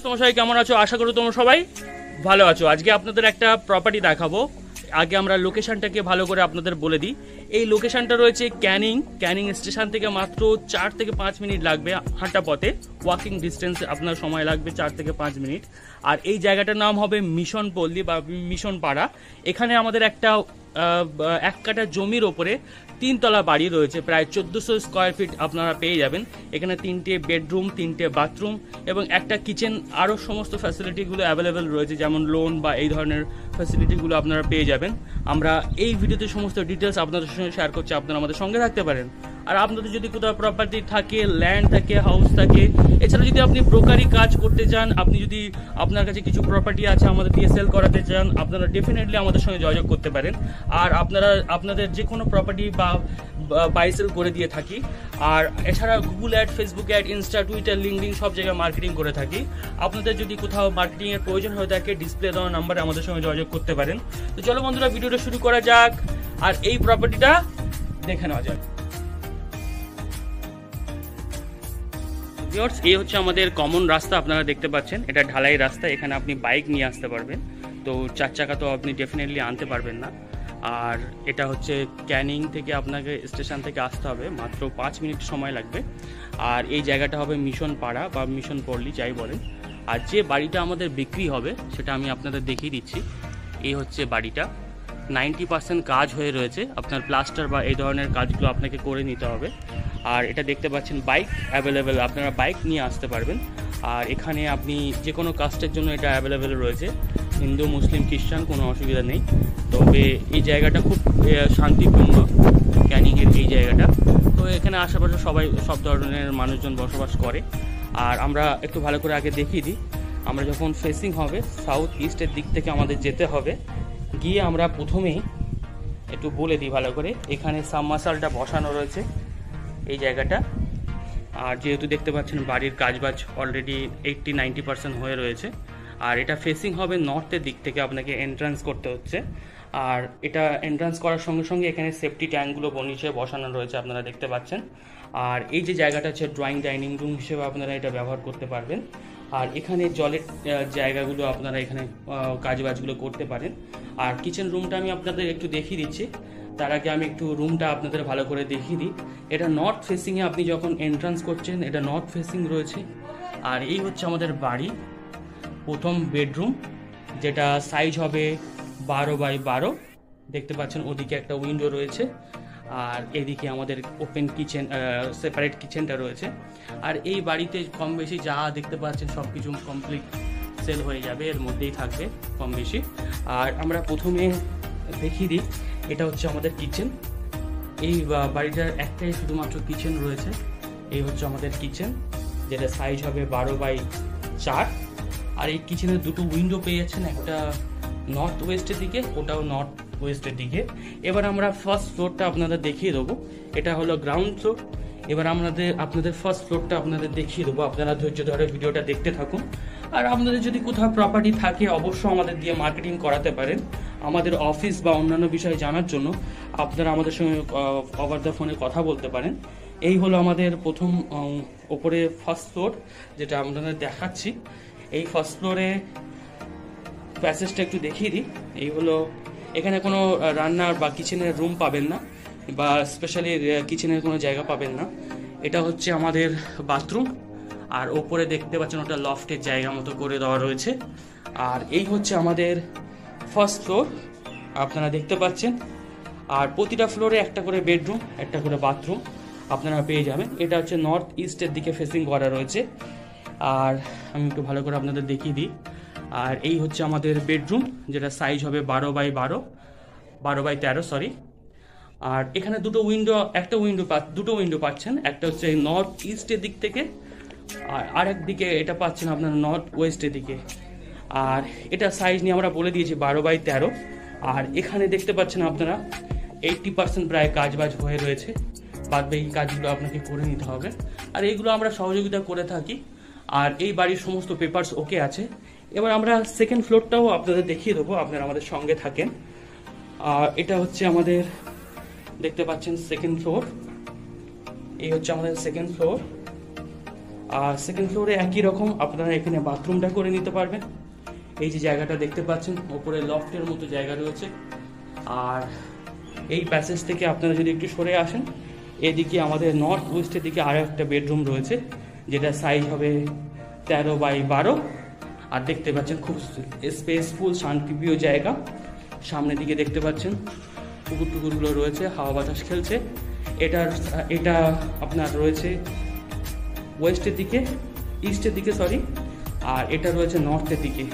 তোমরা সবাই কেমন আছো? আশা করি তোমরা সবাই ভালো আছো। আজকে আপনাদের একটা প্রপার্টি দেখাবো। আগে আমরা লোকেশনটাকে ভালো করে আপনাদের বলে দিই। এই লোকেশনটা রয়েছে ক্যানিং স্টেশন থেকে মাত্র 4 থেকে 5 মিনিট লাগবে হাঁটা পথে। ওয়াকিং ডিস্টেন্স আপনার সময় লাগবে 4 থেকে 5 মিনিট। আর এই জায়গাটার নাম হবে মিশন পল্লী বা মিশন পাড়া। এখানে আমাদের একটা 1 কাঠা জমির ওপরে 3 তলা বাড়ি রয়েছে, প্রায় 1400 স্কোয়ার ফিট আপনারা পেয়ে যাবেন। এখানে 3টে বেডরুম, 3টে বাথরুম এবং একটা কিচেন, আরও সমস্ত ফ্যাসিলিটিগুলো অ্যাভেলেবেল রয়েছে, যেমন লোন বা এই ধরনের ফ্যাসিলিটিগুলো আপনারা পেয়ে যাবেন। আমরা এই ভিডিওতে সমস্ত ডিটেলস আপনাদের সঙ্গে শেয়ার করছি, আপনারা আমাদের সঙ্গে থাকতে পারেন। আর আপনাদের যদি কোথাও প্রপার্টি থাকে, ল্যান্ড থাকে, হাউস থাকে, এছাড়া যদি আপনি ব্রোকারি কাজ করতে চান, আপনি যদি আপনার কাছে কিছু প্রপার্টি আছে আমাদের দিয়ে সেল করাতে চান, আপনারা ডেফিনেটলি আমাদের সঙ্গে যোগাযোগ করতে পারেন। আর আপনাদের যে কোনো প্রপার্টি বা বাই সেল করে দিয়ে থাকি। আর এছাড়া Google ad, Facebook ad, Insta, Twitter, LinkedIn সব জায়গায় মার্কেটিং করে থাকি। আপনাদের যদি কোথাও মার্কেটিংয়ের প্রয়োজন হয়ে থাকে, ডিসপ্লে দেওয়া নাম্বারে আমাদের সঙ্গে যোগাযোগ করতে পারেন। তো চলো বন্ধুরা, ভিডিওটা শুরু করা যাক আর এই প্রপার্টিটা দেখে নেওয়া যাক। এই হচ্ছে আমাদের কমন রাস্তা, আপনারা দেখতে পাচ্ছেন। এটা ঢালাই রাস্তা, এখানে আপনি বাইক নিয়ে আসতে পারবেন। তো 4 চাকা তো আপনি ডেফিনেটলি আনতে পারবেন না। আর এটা হচ্ছে ক্যানিং থেকে আপনাকে স্টেশন থেকে আসতে হবে, মাত্র 5 মিনিট সময় লাগবে। আর এই জায়গাটা হবে মিশন পাড়া বা মিশন পল্লী, যাই বলেন। আর যে বাড়িটা আমাদের বিক্রি হবে সেটা আমি আপনাদের দেখিয়ে দিচ্ছি। এই হচ্ছে বাড়িটা, 90% কাজ হয়ে রয়েছে। আপনার প্লাস্টার বা এই ধরনের কাজগুলো আপনাকে করে নিতে হবে। আর এটা দেখতে পাচ্ছেন বাইক অ্যাভেলেবেল, আপনারা বাইক নিয়ে আসতে পারবেন। আর এখানে আপনি যে কোনো কাস্টের জন্য এটা অ্যাভেলেবেল রয়েছে, হিন্দু, মুসলিম, খ্রিস্টান, কোনো অসুবিধা নেই। তবে এই জায়গাটা খুব শান্তিপূর্ণ, ক্যানিংয়ের এই জায়গাটা। তো এখানে আশেপাশে সব ধরনের মানুষজন বসবাস করে। আর আমরা একটু ভালো করে আগে দেখিয়ে দিই। আমরা যখন ফেসিং হবে সাউথ ইস্টের দিক থেকে আমাদের যেতে হবে। গিয়ে আমরা প্রথমেই একটু বলে দিই ভালো করে, এখানে সাবমার্সালটা বসানো রয়েছে এই জায়গাটা। আর যেহেতু দেখতে পাচ্ছেন বাড়ির কাজবাজ অলরেডি 80-90% হয়ে রয়েছে। আর এটা ফেসিং হবে নর্থের দিক থেকে, আপনাকে এন্ট্রান্স করতে হচ্ছে। আর এটা এন্ট্রান্স করার সঙ্গে সঙ্গে এখানে সেফটি ট্যাঙ্কগুলো নিচে বসানো রয়েছে, আপনারা দেখতে পাচ্ছেন। আর এই যে জায়গাটা হচ্ছে ড্রয়িং ডাইনিং রুম হিসেবে আপনারা এটা ব্যবহার করতে পারবেন। আর এখানে জলের জায়গাগুলো আপনারা এখানে কাজবাজগুলো করতে পারেন। আর কিচেন রুমটা আমি আপনাদের একটু দেখিয়ে দিচ্ছি। তার আগে আমি একটু রুমটা আপনাদের ভালো করে দেখিয়ে দিই। এটা নর্থ ফেসিংয়ে আপনি যখন এন্ট্রান্স করছেন, এটা নর্থ ফেসিং রয়েছে। আর এই হচ্ছে আমাদের বাড়ি, প্রথম বেডরুম, যেটা সাইজ হবে 12x12। দেখতে পাচ্ছেন ওদিকে একটা উইন্ডো রয়েছে। আর এদিকে আমাদের ওপেন কিচেন, সেপারেট কিচেনটা রয়েছে। আর এই বাড়িতে কম বেশি যা দেখতে পাচ্ছেন সব কিছু কমপ্লিট সেল হয়ে যাবে, এর মধ্যেই থাকবে কম বেশি। আর আমরা প্রথমে দেখিয়ে দিই, এটা হচ্ছে আমাদের কিচেন। এই বাড়িটার একটাই শুধুমাত্র কিচেন রয়েছে। এই হচ্ছে আমাদের কিচেন, যেটা সাইজ হবে 12x4। আর এই কিচেনের দুটো উইন্ডো পেয়ে যাচ্ছেন, একটা নর্থ ওয়েস্টের দিকে, ওটাও নর্থ ওয়েস্টের দিকে। এবার আমরা ফার্স্ট ফ্লোরটা আপনাদের দেখিয়ে দেবো। এটা হলো গ্রাউন্ড ফ্লোর। এবার আপনাদের ফার্স্ট ফ্লোরটা আপনাদের দেখিয়ে দেবো। আপনারা ধৈর্য ধরে ভিডিওটা দেখতে থাকুন। আর আপনাদের যদি কোথাও প্রপার্টি থাকে, অবশ্যই আমাদের দিয়ে মার্কেটিং করাতে পারেন। আমাদের অফিস বা অন্যান্য বিষয় জানার জন্য আপনারা আমাদের সঙ্গে ওভার দ্য ফোনে কথা বলতে পারেন। এই হলো আমাদের প্রথম ওপরে ফার্স্ট ফ্লোর, যেটা আপনাদের দেখাচ্ছি। এই ফার্স্ট ফ্লোরে প্যাসেজটা একটু দেখিয়ে দিই। এই হলো, এখানে কোনো রান্নার বা কিচেনের রুম পাবেন না, বা স্পেশালি কিচেনের কোনো জায়গা পাবেন না। এটা হচ্ছে আমাদের বাথরুম। আর ওপরে দেখতে পাচ্ছেন ওটা লফটের জায়গা মতো করে দেওয়া রয়েছে। আর এই হচ্ছে আমাদের ফার্স্ট ফ্লোর, আপনারা দেখতে পাচ্ছেন। আর প্রতিটা ফ্লোরে একটা করে বেডরুম, একটা করে বাথরুম আপনারা পেয়ে যাবেন। এটা হচ্ছে নর্থ ইস্টের দিকে ফেসিং করা রয়েছে। আর আমি একটু ভালো করে আপনাদের দেখিয়ে দিই। আর এই হচ্ছে আমাদের বেডরুম, যেটা সাইজ হবে 12x13 সরি। আর এখানে দুটো উইন্ডো পাচ্ছেন। একটা হচ্ছে নর্থ ইস্টের দিক থেকে, আর আরেক দিকে এটা পাচ্ছেন আপনার নর্থ ওয়েস্টের দিকে। আর এটা সাইজ নিয়ে আমরা বলে দিয়েছি 12x13। আর এখানে দেখতে পাচ্ছেন আপনারা 80% প্রায় কাজবাজ হয়ে রয়েছে, বাদবাকি কাজগুলো আপনাকে করে নিতে হবে। আর এইগুলো আমরা সহযোগিতা করে থাকি। আর এই বাড়ির সমস্ত পেপারস ওকে আছে। এবার আমরা সেকেন্ড ফ্লোরটাও আপনাদের দেখিয়ে দেবো, আপনারা আমাদের সঙ্গে থাকেন। আর এটা হচ্ছে আমাদের, দেখতে পাচ্ছেন সেকেন্ড ফ্লোর। এই হচ্ছে আমাদের সেকেন্ড ফ্লোর। আর সেকেন্ড ফ্লোরে একই রকম আপনারা এখানে বাথরুমটা করে নিতে পারবেন। এই যে জায়গাটা দেখতে পাচ্ছেন, ওপরে লফটের মতো জায়গা রয়েছে। আর এই প্যাসেজ থেকে আপনারা যদি একটু সরে আসেন, এদিকে আমাদের নর্থ ওয়েস্টের দিকে আরও একটা বেডরুম রয়েছে, যেটা সাইজ হবে 13x12। আর দেখতে পাচ্ছেন খুব স্পেসফুল শান্তিপ্রিয় জায়গা। সামনের দিকে দেখতে পাচ্ছেন পুকুর টুকুরগুলো রয়েছে, হাওয়া বাতাস খেলছে। এটা আপনার রয়েছে ওয়েস্টের দিকে, ইস্টের দিকে সরি, আর এটা রয়েছে নর্থের দিকে।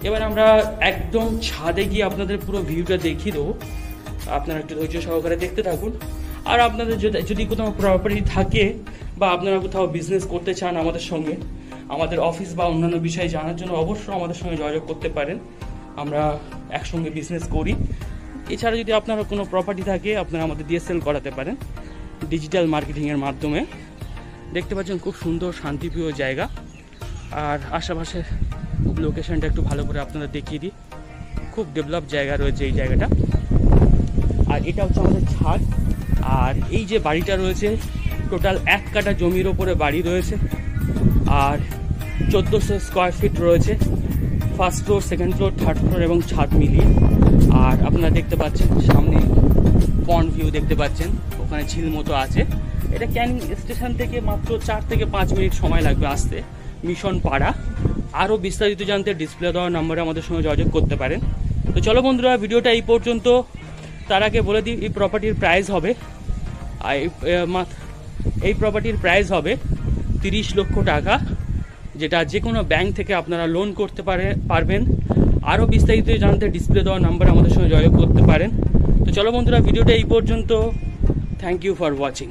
এবার আমরা একদম ছাদে গিয়ে আপনাদের পুরো ভিউটা দেখিয়ে দেবো, আপনারা একটু ধৈর্য সহকারে দেখতে থাকুন। আর আপনাদের যদি কোথাও প্রপার্টি থাকে বা আপনারা কোথাও বিজনেস করতে চান আমাদের সঙ্গে, আমাদের অফিস বা অন্যান্য বিষয়ে জানার জন্য অবশ্যই আমাদের সঙ্গে যোগাযোগ করতে পারেন, আমরা একসঙ্গে বিজনেস করি। এছাড়া যদি আপনারা কোনো প্রপার্টি থাকে আপনারা আমাদের দিয়ে সেল করাতে পারেন ডিজিটাল মার্কেটিংয়ের মাধ্যমে। দেখতে পাচ্ছেন খুব সুন্দর শান্তিপ্রিয় জায়গা। আর আশেপাশে লোকেশনটা একটু ভালো করে আপনারা দেখিয়ে দিই, খুব ডেভেলপ জায়গা রয়েছে এই জায়গাটা। আর এটা হচ্ছে আমাদের ছাদ। আর এই যে বাড়িটা রয়েছে, টোটাল 1 কাঠা জমির ওপরে বাড়ি রয়েছে। আর 1400 স্কোয়ার ফিট রয়েছে, first floor, second floor, third floor এবং ছাদ মিলিয়ে। আর আপনারা দেখতে পাচ্ছেন সামনে পন্ড ভিউ দেখতে পাচ্ছেন, ওখানে ঝিল মতো আছে। এটা ক্যানিং স্টেশন থেকে মাত্র 4 থেকে 5 মিনিট সময় লাগবে আসতে, মিশন পাড়া। আরও বিস্তারিত জানতে ডিসপ্লে দেওয়া নম্বরে আমাদের সঙ্গে যোগাযোগ করতে পারেন। তো চলো বন্ধুরা, ভিডিওটা এই পর্যন্ত। তার আগে বলে দিই এই প্রপার্টির প্রাইস হবে, এই প্রপার্টির প্রাইস হবে 30 লক্ষ টাকা, যেটা যে কোনো ব্যাংক থেকে আপনারা লোন করতে পারবেন। আরও বিস্তারিত জানতে ডিসপ্লে দেওয়া নাম্বারে আমাদের সঙ্গে যোগাযোগ করতে পারেন। তো চলো বন্ধুরা, ভিডিওটা এই পর্যন্ত। Thank you for watching.